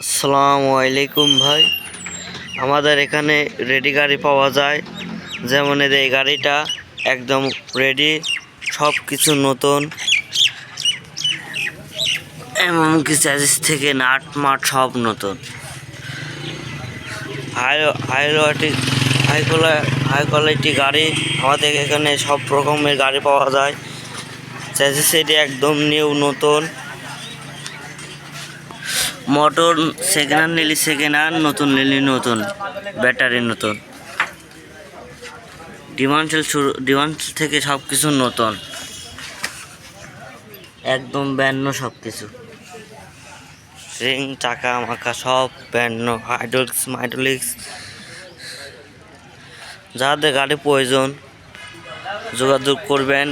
আসসালামু আলাইকুম ভাই, আমাদের এখানে রেডি গাড়ি পাওয়া যায়। যেমন এই গাড়িটা একদম রেডি, সব কিছু নতুন, এমনকি চ্যাসিস থেকে নাট মাট সব নতুন। হাই কোয়ালিটি গাড়ি আমাদের এখানে সব রকমের গাড়ি পাওয়া যায়। চ্যাসিস এটি একদম নিউ নতুন। মোটর সেকেন্ড হ্যান্ড নিলি সেকেন্ড হ্যান্ড, নতুন নিলি নতুন, ব্যাটারি নতুন, ডিমান্ড থেকে সব কিছু নতুন, একদম ব্যান্য সব কিছু, রিং চাকা মাকা সব ব্যান্য, হাইড্রোলিক্স। যাদের গাড়ি প্রয়োজন যোগাযোগ করবেন,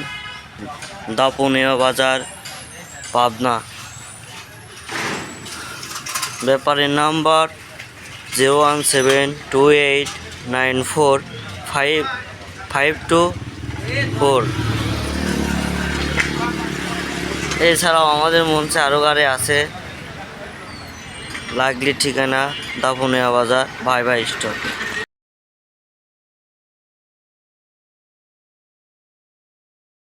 দাপুনিয়া বাজার, পাবনা। ব্যাপারীর নাম্বার 01728945524। এছাড়াও আমাদের মঞ্চে আরও গাড়ি আছে। লাগলি ঠিকানা দাপুনিয়া বাজার, ভাই স্টক।